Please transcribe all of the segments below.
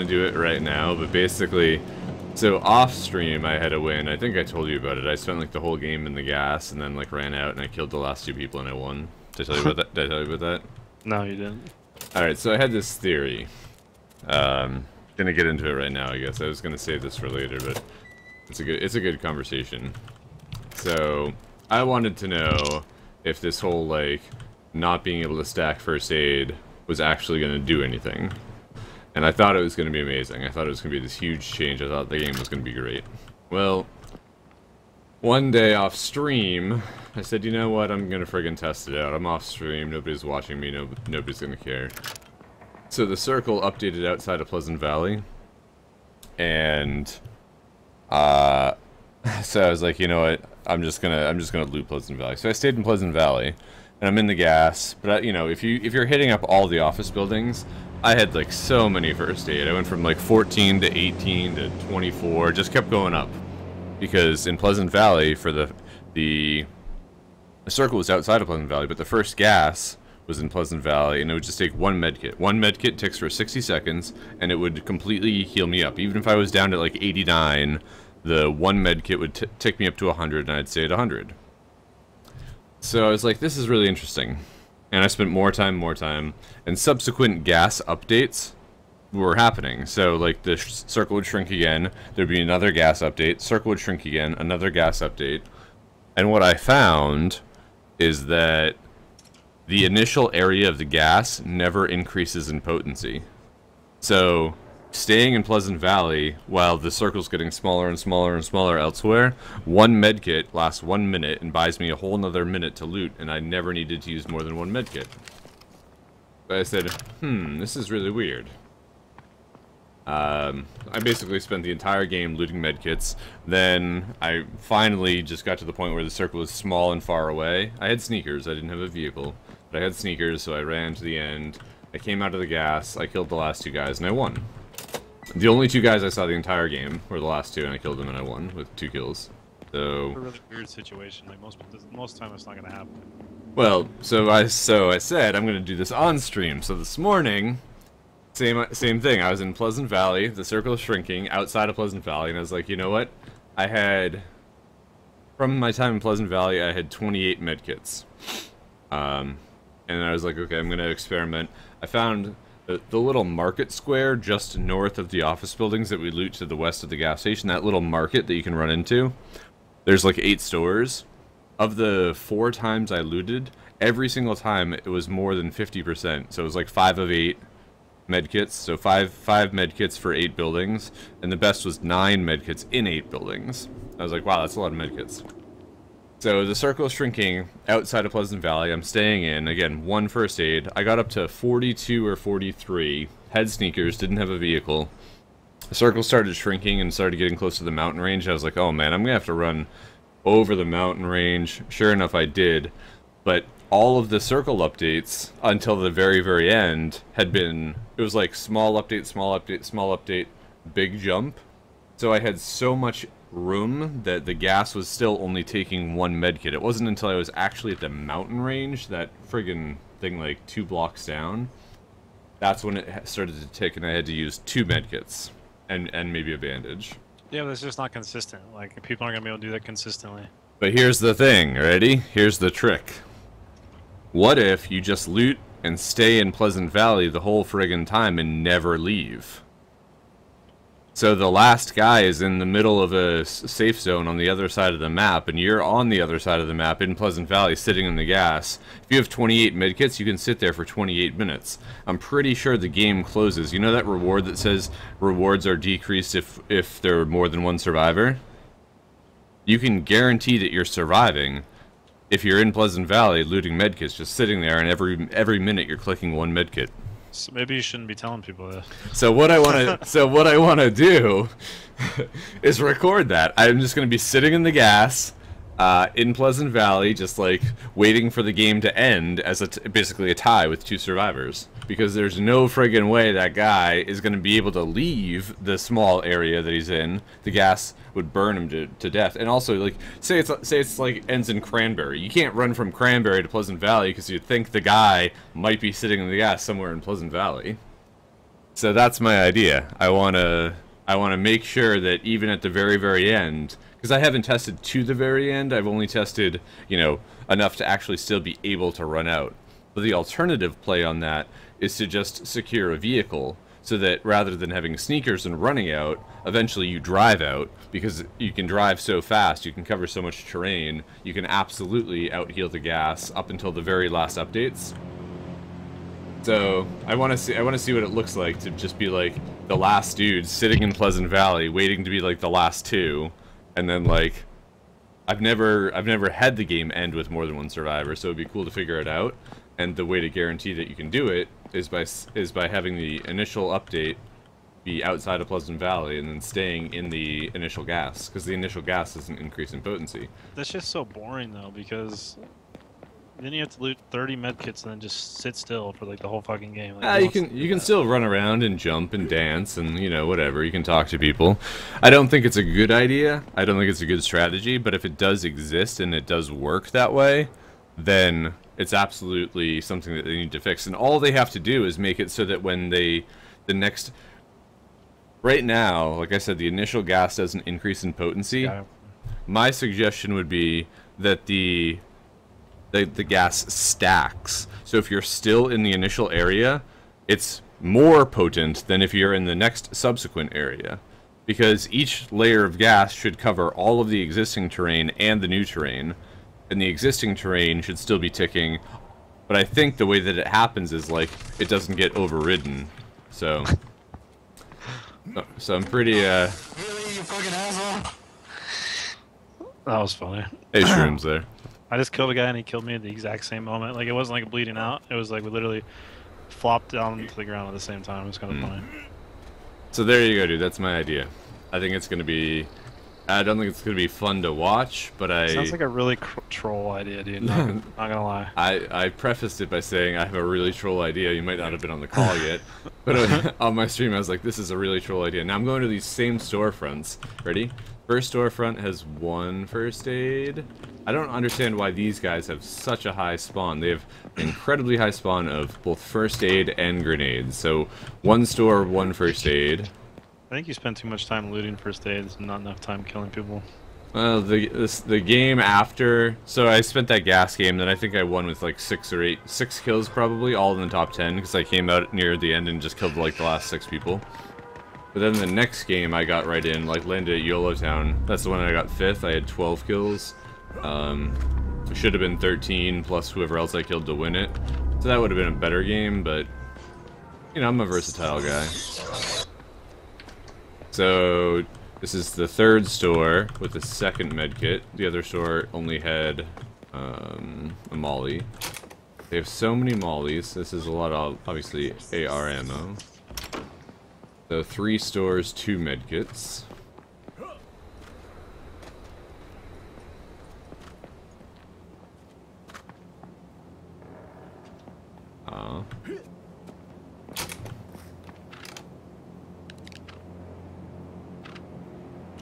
gonna do it right now, but basically, so off stream I had a win. I think I told you about it. I spent like the whole game in the gas and then like ran out and I killed the last two people and I won. Did I tell you about that? Did I tell you about that? No, you didn't. Alright, so I had this theory. Gonna get into it right now, I guess. I was gonna save this for later, but it's a good conversation. So I wanted to know if this whole like not being able to stack first aid was actually gonna do anything. And I thought it was gonna be amazing. I thought it was gonna be this huge change. I thought the game was gonna be great. Well, one day off stream, I said, you know what, I'm gonna friggin' test it out. I'm off stream, nobody's watching me, nobody's gonna care. So the circle updated outside of Pleasant Valley, and so I was like, you know what, I'm just gonna loot Pleasant Valley. So I stayed in Pleasant Valley, and I'm in the gas. But you know, if you're hitting up all the office buildings, I had like so many first aid. I went from like 14 to 18 to 24, just kept going up, because in Pleasant Valley for the circle was outside of Pleasant Valley, but the first gas was in Pleasant Valley, and it would just take one medkit. One medkit ticks for 60 seconds, and it would completely heal me up. Even if I was down to like 89, the one medkit would tick me up to 100, and I'd stay at 100. So I was like, this is really interesting. And I spent more time, and subsequent gas updates were happening. So like the circle would shrink again, there'd be another gas update, circle would shrink again, another gas update. And what I found is that the initial area of the gas never increases in potency. So staying in Pleasant Valley while the circle's getting smaller and smaller and smaller elsewhere, one medkit lasts 1 minute and buys me a whole nother minute to loot, and I never needed to use more than one medkit. So I said, this is really weird. I basically spent the entire game looting medkits. Then I finally just got to the point where the circle was small and far away. I had sneakers, I didn't have a vehicle, but I had sneakers, so I ran to the end. I came out of the gas, I killed the last two guys, and I won. The only two guys I saw the entire game were the last two, and I killed them and I won with 2 kills. So It's a really weird situation. Like most time, it's not gonna happen. well, so I said I'm gonna do this on stream. So this morning, same thing. I was in Pleasant Valley. The circle is shrinking outside of Pleasant Valley, and I was like, you know what? I had, from my time in Pleasant Valley, I had 28 medkits. And I was like, okay, I'm gonna experiment. I found the little market square just north of the office buildings that we loot to the west of the gas station. That little market that you can run into. There's like 8 stores. Of the 4 times I looted, every single time it was more than 50%. So it was like 5 of 8 medkits. So five medkits for 8 buildings. And the best was 9 medkits in 8 buildings. I was like, wow, that's a lot of medkits. So the circle is shrinking outside of Pleasant Valley. I'm staying in. Again, 1 first aid. I got up to 42 or 43. Had sneakers, didn't have a vehicle. The circle started shrinking and started getting close to the mountain range. I was like, oh man, I'm gonna have to run over the mountain range. Sure enough, I did. But all of the circle updates until the very, very end had been, it was like small update, small update, small update, big jump. So I had so much room that the gas was still only taking 1 medkit. It wasn't until I was actually at the mountain range, that friggin' thing like 2 blocks down, that's when it started to tick and I had to use 2 medkits and maybe a bandage. Yeah, but it's just not consistent. Like, people aren't gonna be able to do that consistently. But here's the thing, ready? Here's the trick. What if you just loot and stay in Pleasant Valley the whole friggin' time and never leave? So the last guy is in the middle of a safe zone on the other side of the map, and you're on the other side of the map in Pleasant Valley sitting in the gas. If you have 28 medkits, you can sit there for 28 minutes. I'm pretty sure the game closes. You know that reward that says rewards are decreased if there are more than 1 survivor? You can guarantee that you're surviving if you're in Pleasant Valley looting medkits, just sitting there, and every minute you're clicking 1 medkit. So maybe you shouldn't be telling people this. So what I want to do is record that. I'm just going to be sitting in the gas in Pleasant Valley, just like waiting for the game to end as basically a tie with 2 survivors, because there's no friggin' way that guy is going to be able to leave the small area that he's in. The gas would burn him to death. And also, like, say it's like ends in Cranberry. You can't run from Cranberry to Pleasant Valley because you'd think the guy might be sitting in the gas somewhere in Pleasant Valley. So that's my idea. I wanna make sure that even at the very, very end, because I haven't tested to the very end, I've only tested, you know, enough to actually still be able to run out. But the alternative play on that is to just secure a vehicle, so that rather than having sneakers and running out, eventually you drive out, because you can drive so fast, you can cover so much terrain, you can absolutely outheal the gas up until the very last updates. So I want to see what it looks like to just be like the last dude sitting in Pleasant Valley waiting to be like the last two, and then like I've never had the game end with more than one survivor, so it'd be cool to figure it out. And the way to guarantee that you can do it is by having the initial update be outside of Pleasant Valley and then staying in the initial gas, because the initial gas is an increase in potency. That's just so boring though, because then you have to loot 30 medkits and then just sit still for like the whole fucking game. Like, you can still run around and jump and dance and, you know, whatever. You can talk to people. I don't think it's a good idea. I don't think it's a good strategy, but if it does exist and it does work that way, then it's absolutely something that they need to fix. And all they have to do is make it so that when right now, like I said, the initial gas doesn't increase in potency. My suggestion would be that the gas stacks. So if you're still in the initial area, it's more potent than if you're in the next subsequent area, because each layer of gas should cover all of the existing terrain and the new terrain, and the existing terrain should still be ticking. But I think the way that it happens is like it doesn't get overridden. So I'm pretty Really, you fucking asshole? that was funny. Hey, Shrooms there. I just killed a guy and he killed me at the exact same moment. Like, it wasn't like bleeding out. It was like we literally flopped down to the ground at the same time. It was kind of funny. So there you go, dude. That's my idea. I think it's gonna be. I don't think it's gonna be fun to watch, but Sounds like a really troll idea, dude. Not gonna lie. I prefaced it by saying I have a really troll idea. You might not have been on the call yet, but on my stream I was like, this is a really troll idea. Now I'm going to these same storefronts. Ready? First storefront has 1 first aid. I don't understand why these guys have such a high spawn. They have an incredibly high spawn of both first aid and grenades. So 1 store, 1 first aid. I think you spend too much time looting first aids and not enough time killing people. Well, the game after, so I spent that gas game, then I think I won with like 6 kills probably, all in the top 10, because I came out near the end and just killed like the last 6 people. But then the next game I got right in, like landed at YOLO Town. That's the one I got 5th. I had 12 kills. It should have been 13 plus whoever else I killed to win it. So that would have been a better game, but you know, I'm a versatile guy. So this is the 3rd store with the 2nd medkit. The other store only had a molly. They have so many mollies. This is a lot of, obviously, AR ammo. So 3 stores, 2 medkits.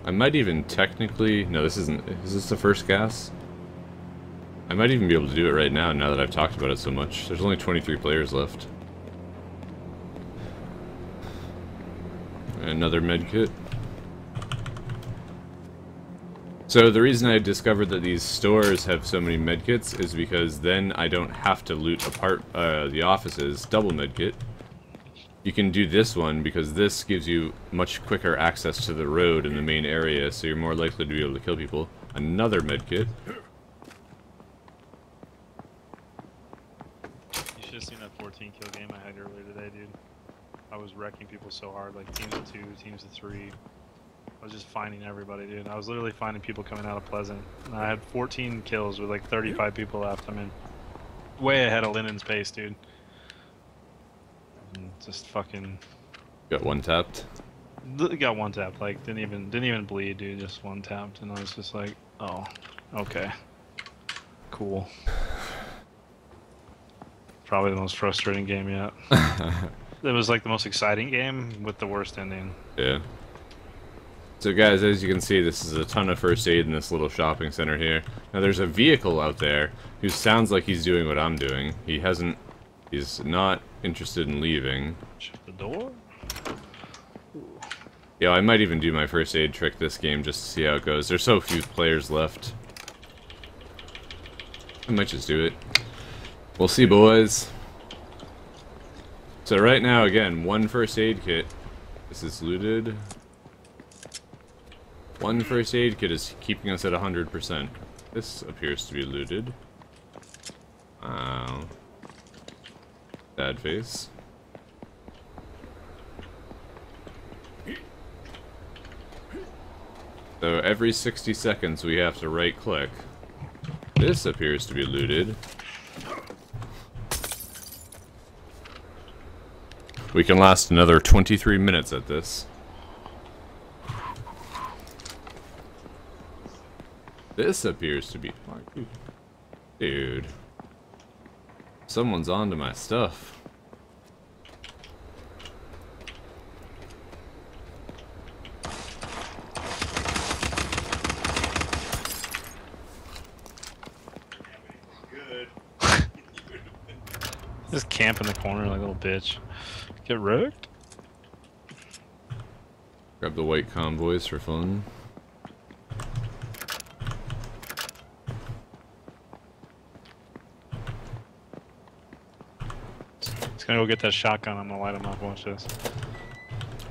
I might even technically... No, this isn't... Is this the first gas? I might even be able to do it right now that I've talked about it so much. There's only 23 players left. Another medkit. So the reason I discovered that these stores have so many medkits is because then I don't have to loot apart the offices. Double medkit. You can do this one because this gives you much quicker access to the road in the main area, so you're more likely to be able to kill people. Another medkit. You should have seen that 14 kill game I had earlier today, dude. I was wrecking people so hard, like teams of 2, teams of 3. I was just finding everybody, dude. I was literally finding people coming out of Pleasant. And I had 14 kills with like 35 people left. I mean, way ahead of Lennon's pace, dude. And just fucking Got one tapped. got one tap. Like didn't even bleed, dude. Just one tapped, and I was just like, oh, okay, cool. Probably the most frustrating game yet. It was like the most exciting game with the worst ending. Yeah. So guys, as you can see, this is a ton of first aid in this little shopping center here. Now there's a vehicle out there who sounds like he's doing what I'm doing. He's not interested in leaving. Shut the door. Yeah, I might even do my first aid trick this game just to see how it goes. There's so few players left. I might just do it. We'll see, boys. So right now, again, one first aid kit. This is looted. One first aid kit is keeping us at 100%. This appears to be looted. Wow. Sad face. So every 60 seconds we have to right click. This appears to be looted. We can last another 23 minutes at this. This appears to be... Dude. Someone's onto my stuff. Just camp in the corner like a little bitch. Get wrecked? Grab the white convoys for fun. Just gonna go get that shotgun. I'm gonna light him up. Watch this.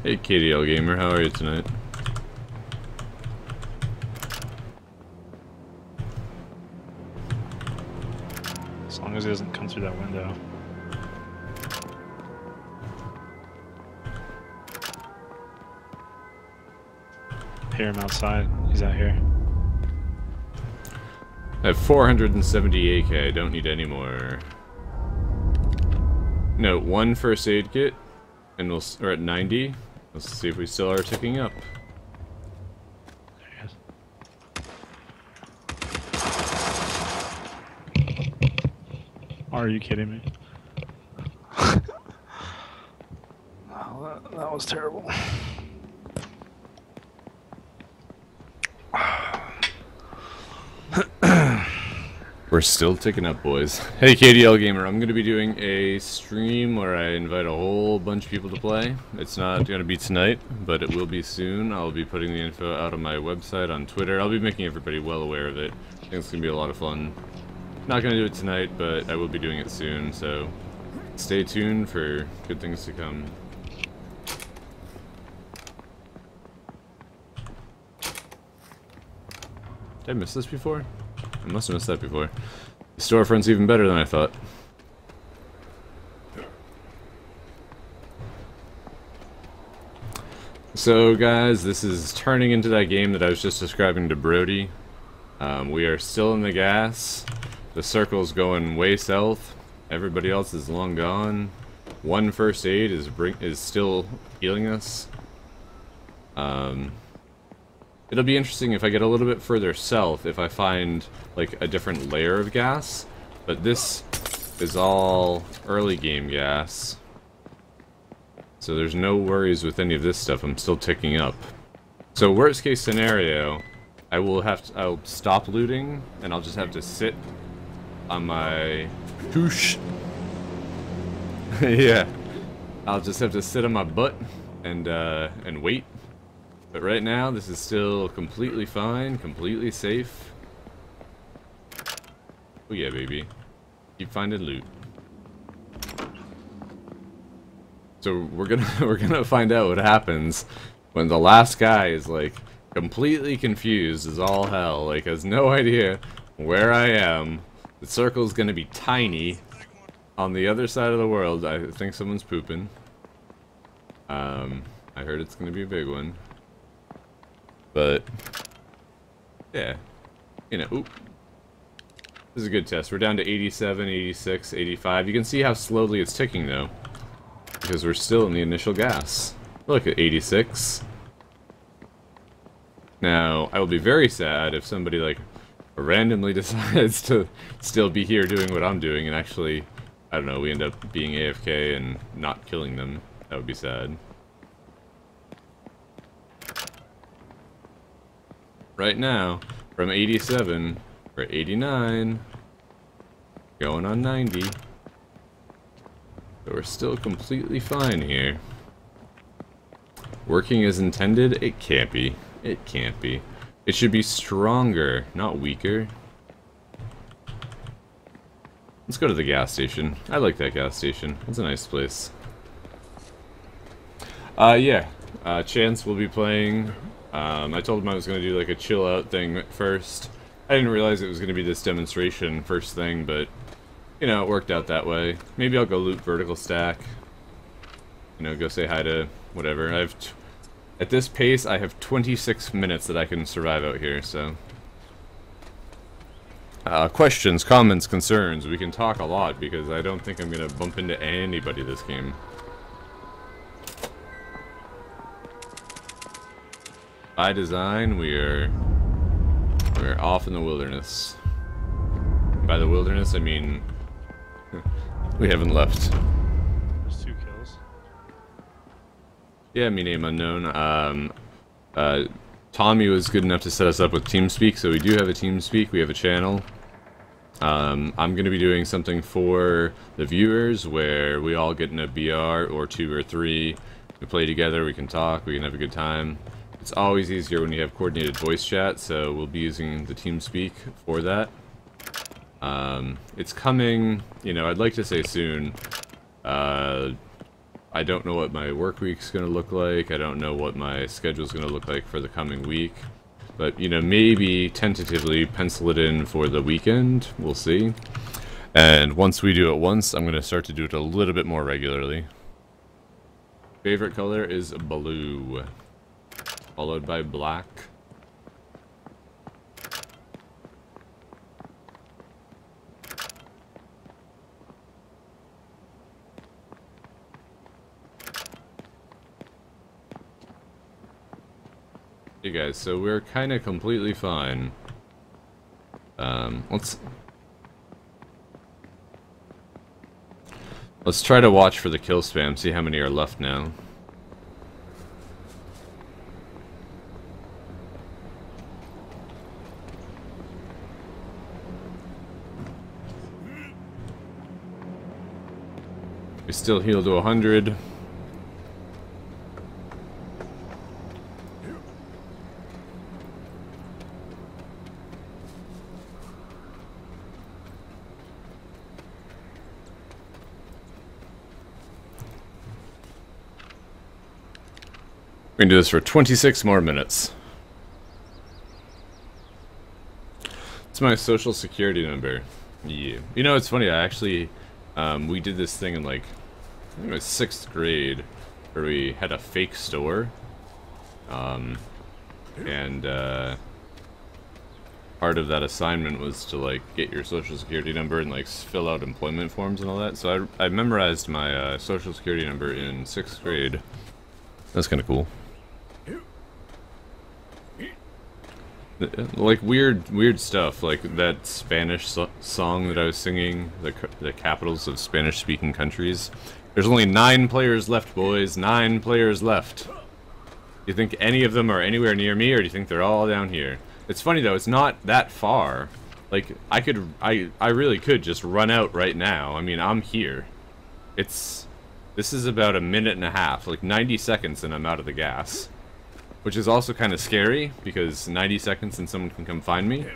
Hey KDL Gamer, how are you tonight? As long as he doesn't come through that window. Hear him outside. He's out here. I have 470 AK. I don't need any more. No, one first aid kit, and we're at 90. Let's see if we still are ticking up. There he is. Are you kidding me? Oh, that was terrible. We're still ticking up, boys. Hey KDL Gamer, I'm going to be doing a stream where I invite a whole bunch of people to play. It's not going to be tonight, but it will be soon. I'll be putting the info out on my website, on Twitter. I'll be making everybody well aware of it. I think it's going to be a lot of fun. Not going to do it tonight, but I will be doing it soon, so stay tuned for good things to come. Did I miss this before? I must have missed that before. The storefront's even better than I thought. So guys, this is turning into that game that I was just describing to Brody. We are still in the gas. The circle's going way south. Everybody else is long gone. One first aid is still healing us. It'll be interesting if I get a little bit further south, if I find, like, a different layer of gas. But this is all early game gas. So there's no worries with any of this stuff. I'm still ticking up. So worst case scenario, I'll stop looting, and I'll just have to sit on my touche. Yeah. I'll just have to sit on my butt and wait. But right now, this is still completely fine, completely safe. Oh yeah, baby. Keep finding loot. So we're gonna find out what happens when the last guy is like completely confused as all hell, like has no idea where I am. The circle's gonna be tiny on the other side of the world. I think someone's pooping. I heard it's gonna be a big one. But, yeah, you know, oop. This is a good test. We're down to 87, 86, 85. You can see how slowly it's ticking, though, because we're still in the initial gas. Look at 86. Now, I will be very sad if somebody, like, randomly decides to still be here doing what I'm doing, and actually, I don't know, we end up being AFK and not killing them. That would be sad. Right now, from 87, we're 89, going on 90. So we're still completely fine here. Working as intended? It can't be. It can't be. It should be stronger, not weaker. Let's go to the gas station. I like that gas station. It's a nice place. Yeah. Chance will be playing. I told him I was going to do like a chill out thing first. I didn't realize it was going to be this demonstration first thing, but you know, it worked out that way. Maybe I'll go loot Vertical Stack. You know, go say hi to whatever. At this pace, I have 26 minutes that I can survive out here, so... questions, comments, concerns. We can talk a lot, because I don't think I'm gonna bump into anybody this game. By design, we're off in the wilderness. By the wilderness, I mean... we haven't left. There's 2 kills. Yeah, me name unknown. Tommy was good enough to set us up with TeamSpeak, so we do have a TeamSpeak, we have a channel. I'm going to be doing something for the viewers where we all get in a BR or 2 or 3. We play together, we can talk, we can have a good time. It's always easier when you have coordinated voice chat, so we'll be using the TeamSpeak for that. It's coming, you know, I'd like to say soon. I don't know what my work week's gonna look like. I don't know what my schedule's gonna look like for the coming week. But, you know, maybe tentatively pencil it in for the weekend. We'll see. And once we do it once, I'm gonna start to do it a little bit more regularly. Favorite color is blue, followed by black. Hey guys, so we're kind of completely fine. Let's try to watch for the kill spam, see how many are left now. We still heal to 100. We're gonna do this for 26 more minutes. It's my social security number. Yeah. You know, it's funny, I actually, we did this thing in like, I think it was 6th grade, where we had a fake store. Part of that assignment was to like get your social security number and like fill out employment forms and all that. So I memorized my social security number in 6th grade. That's kind of cool. Like weird stuff, like that Spanish song that I was singing, the capitals of Spanish-speaking countries. There's only 9 players left, boys. 9 players left. Do you think any of them are anywhere near me, or do you think they're all down here? It's funny though, it's not that far. Like I really could just run out right now. I mean, I'm here. This is about a minute and a half, like 90 seconds, and I'm out of the gas. Which is also kind of scary, because 90 seconds and someone can come find me.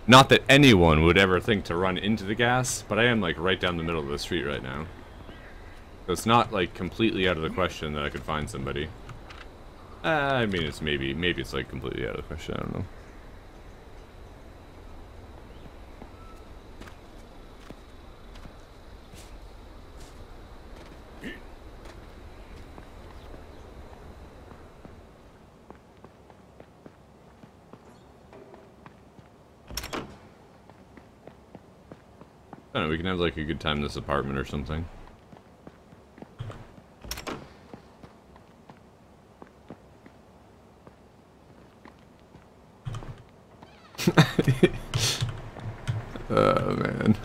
Not that anyone would ever think to run into the gas, but I am like right down the middle of the street right now. So it's not like completely out of the question that I could find somebody. I mean, it's maybe it's like completely out of the question, I don't know. I don't know, we can have like a good time in this apartment or something. Oh man.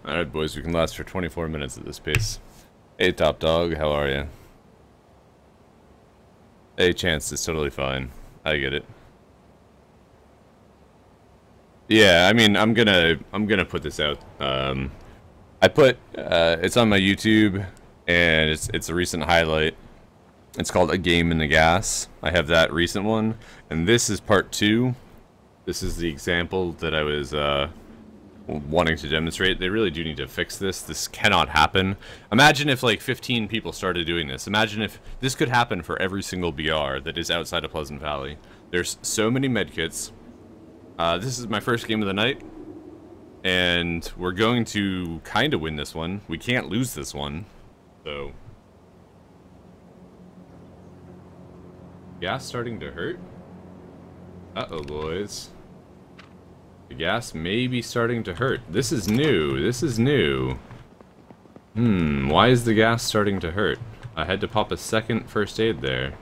Alright, boys, we can last for 24 minutes at this pace. Hey, Top Dog, how are you? Hey, Chance is totally fine. I get it. Yeah, I mean, I'm gonna put this out. I put it's on my YouTube, and it's a recent highlight. It's called A Game in the Gas. I have that recent one, and this is part 2. This is the example that I was wanting to demonstrate. They really do need to fix this. This cannot happen. Imagine if like 15 people started doing this. Imagine if this could happen for every single BR that is outside of Pleasant Valley. There's so many medkits. This is my first game of the night, and we're going to kind of win this one. We can't lose this one, so. Gas starting to hurt? Uh-oh, boys. The gas may be starting to hurt. This is new. This is new. Why is the gas starting to hurt? I had to pop a second first aid there.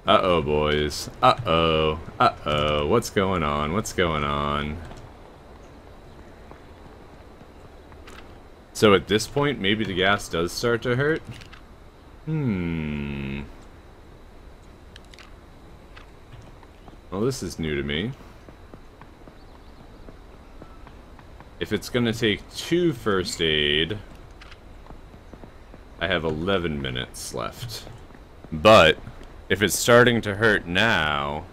Uh-oh, boys. Uh-oh. Uh-oh. What's going on? What's going on? So at this point, maybe the gas does start to hurt? Well, this is new to me. If it's gonna take 2 first aid, I have 11 minutes left. But if it's starting to hurt now,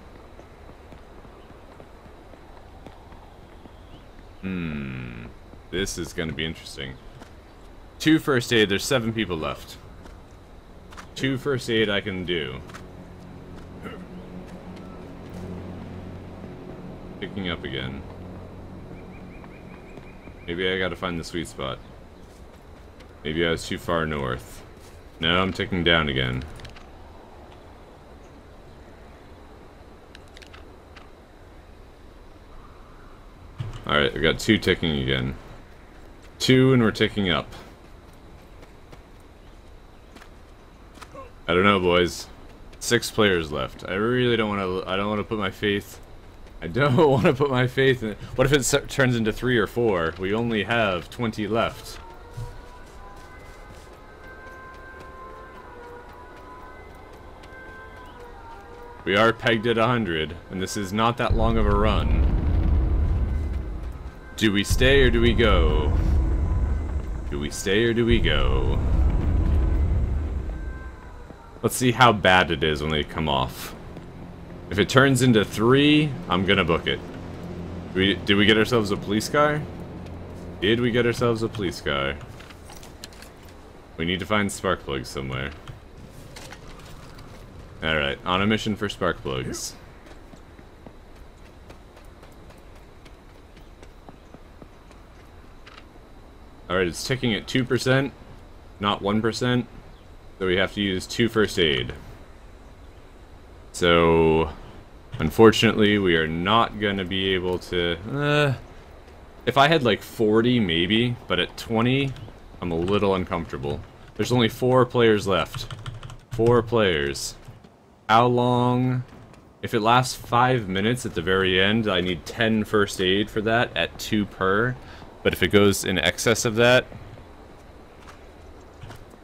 this is gonna be interesting. 2 first aid, there's 7 people left. 2 first aid I can do. Picking up again. Maybe I gotta find the sweet spot. Maybe I was too far north. No, I'm ticking down again. Alright, I got 2 ticking again. 2 and we're ticking up. I don't know, boys. 6 players left. I really don't want to put my faith. I don't want to put my faith in it. What if it turns into 3 or 4? We only have 20 left. We are pegged at 100, and this is not that long of a run. Do we stay or do we go? Do we stay or do we go? Let's see how bad it is when they come off. If it turns into 3, I'm gonna book it. Did we get ourselves a police car? Did we get ourselves a police car? We need to find spark plugs somewhere. Alright, on a mission for spark plugs. Alright, it's ticking at 2%, not 1%. So we have to use 2 first aid. So, unfortunately, we are not going to be able to... if I had like 40, maybe, but at 20, I'm a little uncomfortable. There's only 4 players left. 4 players. How long? If it lasts 5 minutes at the very end, I need 10 first aid for that at 2 per. But if it goes in excess of that,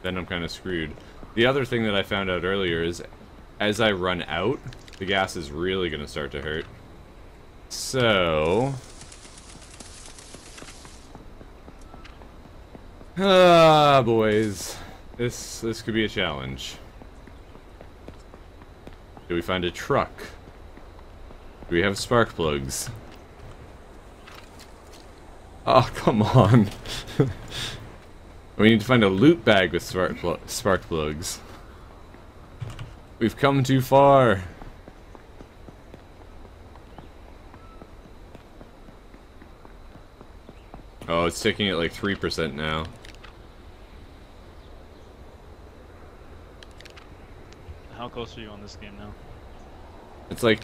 then I'm kind of screwed. The other thing that I found out earlier is, as I run out, the gas is really going to start to hurt. So... boys. This could be a challenge. Do we find a truck? Do we have spark plugs? Oh, come on. We need to find a loot bag with spark plugs. We've come too far. Oh, it's ticking at like 3% now. How close are you on this game now? It's like...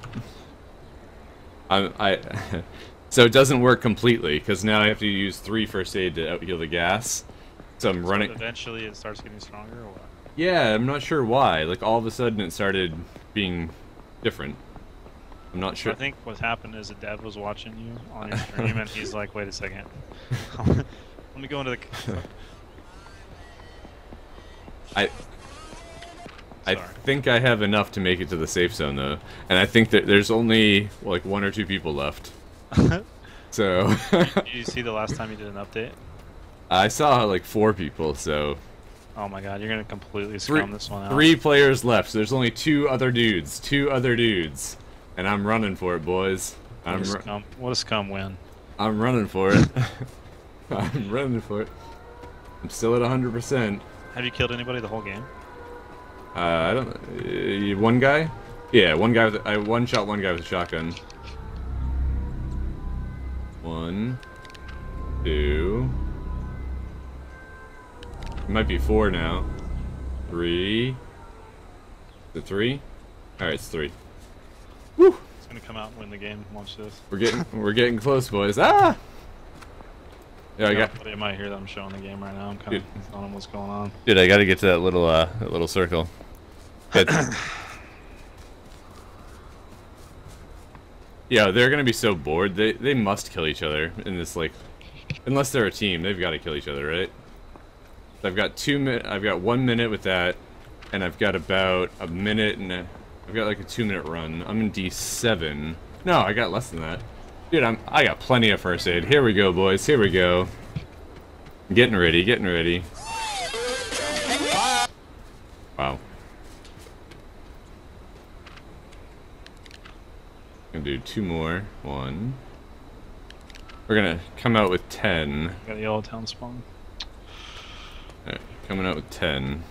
So it doesn't work completely, because now I have to use 3 first aid to out-heal the gas. So I'm running... Eventually it starts getting stronger, or what? Yeah, I'm not sure why. Like, all of a sudden it started being different. I'm not sure. I think what happened is a dev was watching you on your stream, and he's like, "Wait a second, let me go into the." I Sorry. think I have enough to make it to the safe zone though, and I think that there's only like 1 or 2 people left. So Did you see the last time you did an update? I saw like 4 people. So Oh my god, you're gonna completely scum this one out. 3 players left. So there's only 2 other dudes. 2 other dudes, and I'm running for it, boys. What a scum win. I'm running for it. I'm running for it. I'm still at 100%. Have you killed anybody the whole game? I don't. One guy? Yeah, one guy. I one-shot one guy with a shotgun. 1, 2. It might be 4 now. 3. Is it 3? All right, it's 3. Woo! It's gonna come out and win the game. Watch this. We're getting close, boys. Ah! Yeah, I got. Somebody might hear that I'm showing the game right now. I'm kind of on what's going on. Dude, I gotta get to that little circle. Yeah, they're gonna be so bored. They must kill each other in this, like, unless they're a team, they've got to kill each other, right? I've got 2 minutes. I've got 1 minute with that, and I've got about a minute and I've got like a 2-minute run. I'm in D7. No, I got less than that. Dude, I got plenty of first aid. Here we go, boys. Here we go. Getting ready. Getting ready. Wow. Gonna do 2 more. 1. We're gonna come out with 10. Got a yellow town spawn. Alright, coming out with 10.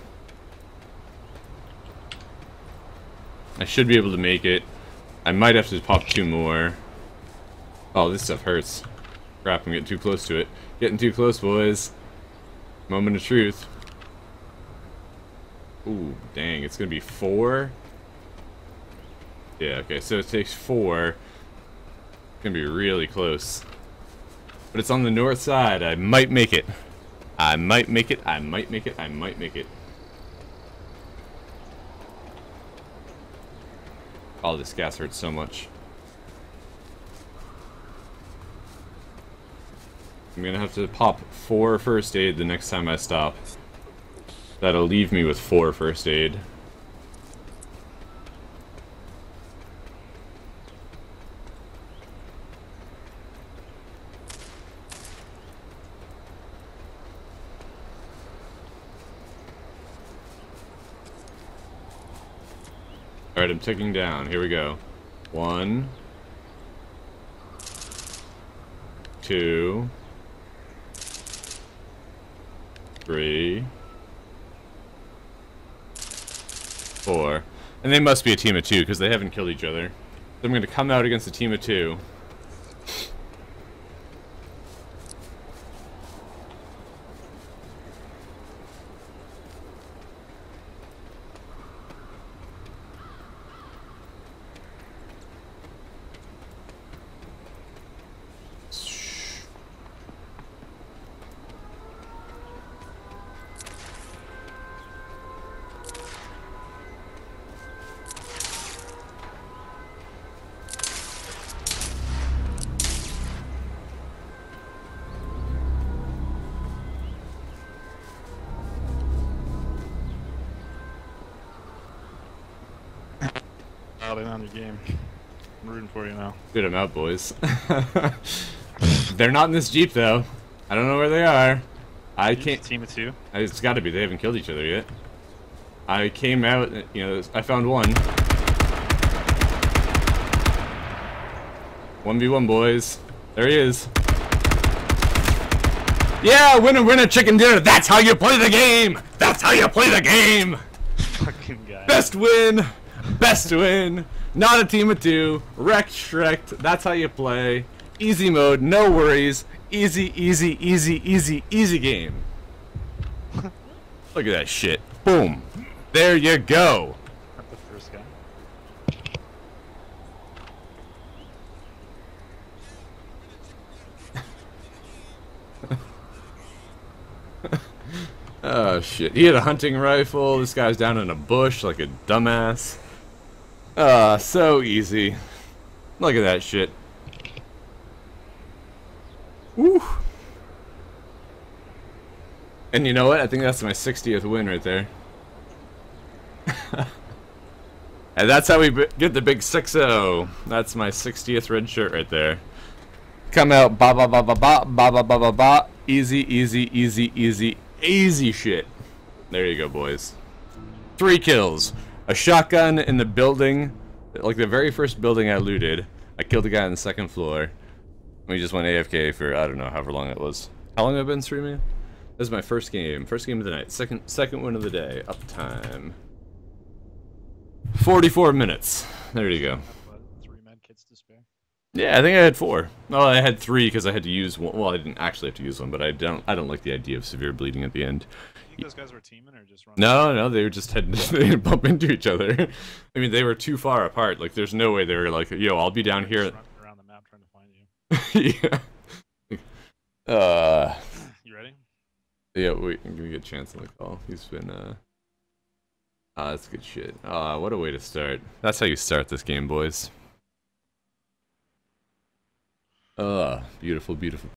I should be able to make it. I might have to pop 2 more. Oh, this stuff hurts. Crap, I'm getting too close to it. Getting too close, boys. Moment of truth. Ooh, dang, it's gonna be 4. Yeah, okay, so it takes 4. It's gonna be really close. But it's on the north side. I might make it. I might make it. I might make it. I might make it. Oh, this gas hurts so much. I'm gonna have to pop 4 first aid the next time I stop. That'll leave me with 4 first aid. Alright, I'm ticking down. Here we go. 1, 2, 3, 4. And they must be a team of 2 because they haven't killed each other. So I'm going to come out against a team of 2. Out in on your game. I'm rooting for you now. Dude, I'm out, boys. They're not in this Jeep, though. I don't know where they are. I can't... Team of 2? It's gotta be. They haven't killed each other yet. I came out, you know, I found one. 1v1, boys. There he is. Yeah, winner, chicken dinner. That's how you play the game. That's how you play the game. Fucking guy. Best win. Best win. Not a team of 2. Wrecked, Shreked. That's how you play. Easy mode. No worries. Easy, easy, easy, easy, easy game. Look at that shit. Boom. There you go. Not the first guy. Oh shit. He had a hunting rifle. This guy's down in a bush like a dumbass. So easy. Look at that shit. Woo! And you know what? I think that's my 60th win right there. And that's how we get the big 6-0. That's my 60th red shirt right there. Come out, ba ba ba ba ba ba ba ba ba ba. Easy, easy, easy, easy, easy shit. There you go, boys. 3 kills. A shotgun in the building, like the very first building I looted. I killed a guy on the 2nd floor. We just went AFK for, I don't know, however long it was. How long have I been streaming? This is my first game of the night. Second win of the day. Uptime. 44 minutes. There you go. What, 3 med kits to spare? Yeah, I think I had 4. Well, I had 3 because I had to use one. Well, I didn't actually have to use one, but I don't like the idea of severe bleeding at the end. You think those guys were teaming or just running? No, they were just they didn't bump into each other. I mean, they were too far apart. Like, there's no way they were like, yo, I'll be down here. Just running around the map trying to find you. Yeah. You ready? Yeah, wait, give me a chance on the call. He's been, that's good shit. What a way to start. That's how you start this game, boys. Beautiful, beautiful.